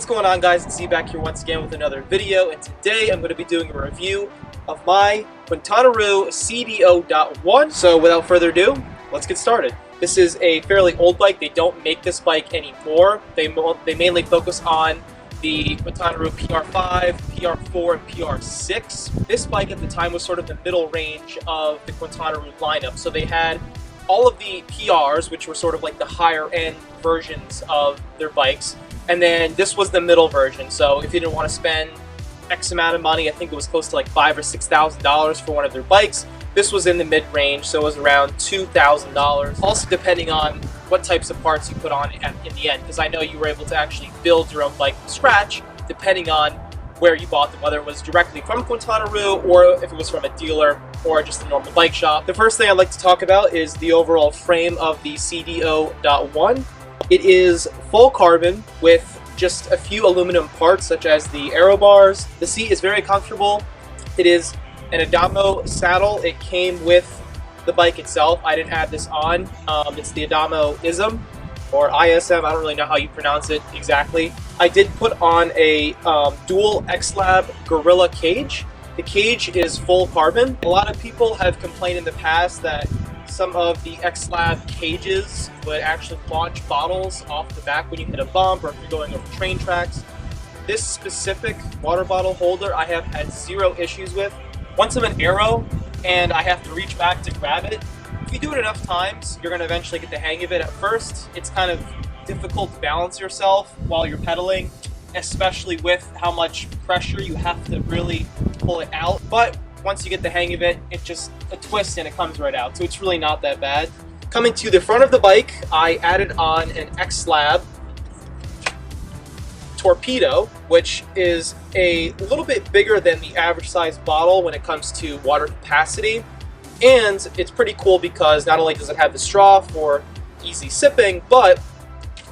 What's going on, guys? It's Z back here once again with another video, and today I'm going to be doing a review of my Quintana Roo CD0.1. So without further ado, let's get started. This is a fairly old bike. They don't make this bike anymore. They mainly focus on the Quintana Roo PR5, PR4, and PR6. This bike at the time was sort of the middle range of the Quintana Roo lineup. So they had all of the PRs, which were sort of like the higher end versions of their bikes. And then this was the middle version. So if you didn't want to spend X amount of money, I think it was close to like $5,000 or $6,000 for one of their bikes, this was in the mid-range, so it was around $2,000. Also depending on what types of parts you put on in the end, because I know you were able to actually build your own bike from scratch, depending on where you bought them, whether it was directly from Quintana Roo or if it was from a dealer or just a normal bike shop. The first thing I'd like to talk about is the overall frame of the CD0.1. It is full carbon with just a few aluminum parts such as the Aero Bars. The seat is very comfortable. It is an Adamo saddle. It came with the bike itself. I didn't add this on. It's the Adamo ISM or ISM. I don't really know how you pronounce it exactly. I did put on a dual X-Lab Gorilla cage. The cage is full carbon. A lot of people have complained in the past that some of the X-Lab cages would actually launch bottles off the back when you hit a bump or if you're going over train tracks. This specific water bottle holder I have had zero issues with. Once I'm an aero and I have to reach back to grab it, if you do it enough times, you're going to eventually get the hang of it. At first, it's kind of difficult to balance yourself while you're pedaling, especially with how much pressure you have to really pull it out. But once you get the hang of it, it's just a twist and it comes right out. So it's really not that bad. Coming to the front of the bike, I added on an X-Lab torpedo, which is a little bit bigger than the average size bottle when it comes to water capacity. And it's pretty cool because not only does it have the straw for easy sipping, but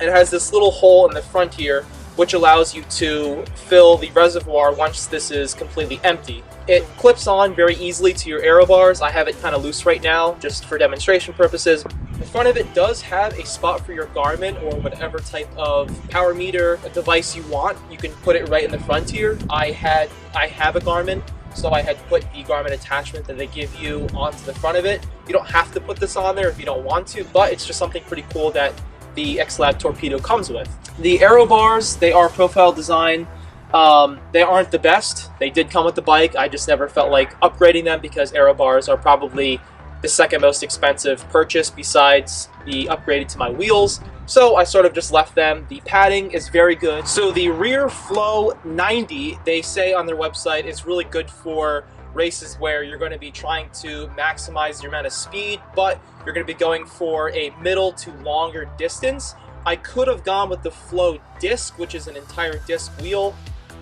it has this little hole in the front here which allows you to fill the reservoir once this is completely empty. It clips on very easily to your Aero Bars. I have it kind of loose right now just for demonstration purposes. The front of it does have a spot for your Garmin or whatever type of power meter device you want. You can put it right in the front here. I have a Garmin, so I had put the Garmin attachment that they give you onto the front of it. You don't have to put this on there if you don't want to, but it's just something pretty cool that the X-Lab torpedo comes with. The Aero Bars, they are profile design. They aren't the best. They did come with the bike. I just never felt like upgrading them because Aero Bars are probably the second most expensive purchase besides the upgraded to my wheels. So I sort of just left them. The padding is very good. So the rear Flo 90, they say on their website, is really good for races where you're going to be trying to maximize your amount of speed, but you're going to be going for a middle to longer distance. I could have gone with the Flo disc, which is an entire disc wheel.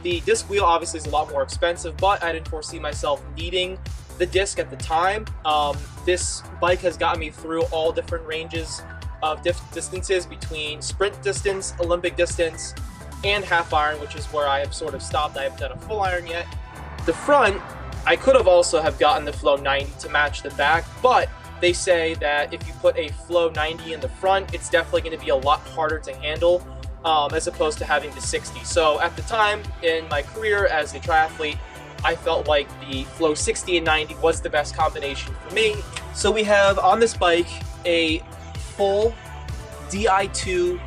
The disc wheel obviously is a lot more expensive, but I didn't foresee myself needing the disc at the time. This bike has gotten me through all different ranges of distances between sprint distance, Olympic distance, and half iron, which is where I have sort of stopped. I haven't done a full iron yet. The front, I could have also have gotten the Flo 90 to match the back, but they say that if you put a Flo 90 in the front, it's definitely going to be a lot harder to handle as opposed to having the 60. So at the time in my career as a triathlete, I felt like the Flo 60 and 90 was the best combination for me. So we have on this bike a full Di2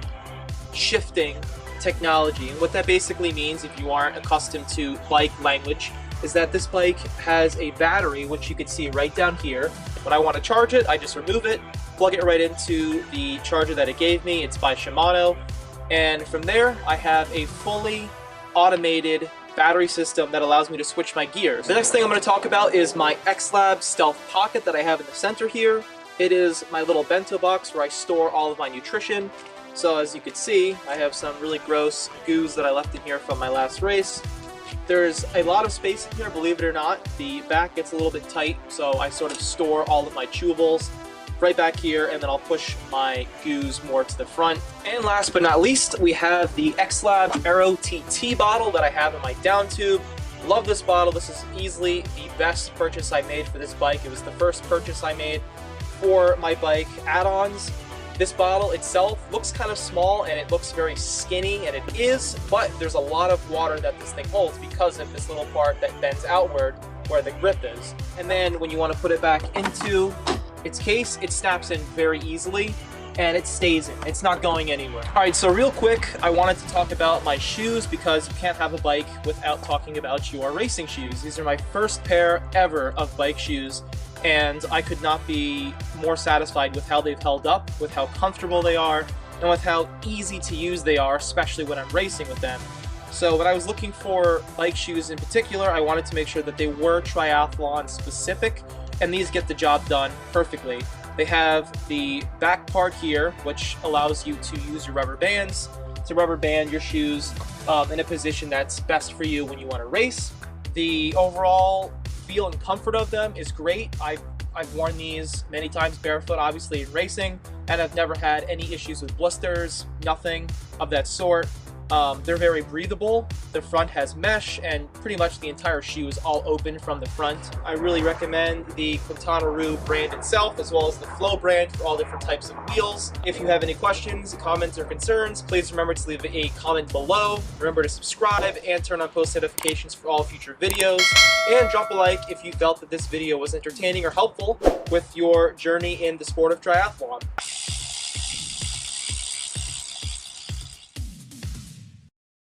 shifting technology. And what that basically means, if you aren't accustomed to bike language, is that this bike has a battery, which you can see right down here. When I want to charge it, I just remove it, plug it right into the charger that it gave me. It's by Shimano. And from there, I have a fully automated battery system that allows me to switch my gears. The next thing I'm going to talk about is my X-Lab Stealth Pocket that I have in the center here. It is my little bento box where I store all of my nutrition. So as you can see, I have some really gross goos that I left in here from my last race. There's a lot of space in here, believe it or not. The back gets a little bit tight, so I sort of store all of my chewables right back here, and then I'll push my goos more to the front. And last but not least, we have the X-Lab Aero TT bottle that I have in my down tube. Love this bottle. This is easily the best purchase I made for this bike. It was the first purchase I made for my bike. Add-ons, This bottle itself looks kind of small and it looks very skinny, and it is, but there's a lot of water that this thing holds because of this little part that bends outward where the grip is. And then when you want to put it back into its case, it snaps in very easily and it stays in. It's not going anywhere. All right, so real quick, I wanted to talk about my shoes because you can't have a bike without talking about your racing shoes. These are my first pair ever of bike shoes, and I could not be more satisfied with how they've held up, with how comfortable they are, and with how easy to use they are, especially when I'm racing with them. So when I was looking for bike shoes in particular, I wanted to make sure that they were triathlon specific, and these get the job done perfectly. They have the back part here, which allows you to use your rubber bands to rubber band your shoes in a position that's best for you when you want to race. The overall feel and comfort of them is great. I've worn these many times barefoot, obviously, in racing, and I've never had any issues with blisters, nothing of that sort. They're very breathable. The front has mesh, and pretty much the entire shoe is all open from the front. I really recommend the Quintana Roo brand itself, as well as the Flo brand for all different types of wheels. If you have any questions, comments, or concerns, please remember to leave a comment below. Remember to subscribe and turn on post notifications for all future videos. And drop a like if you felt that this video was entertaining or helpful with your journey in the sport of triathlon.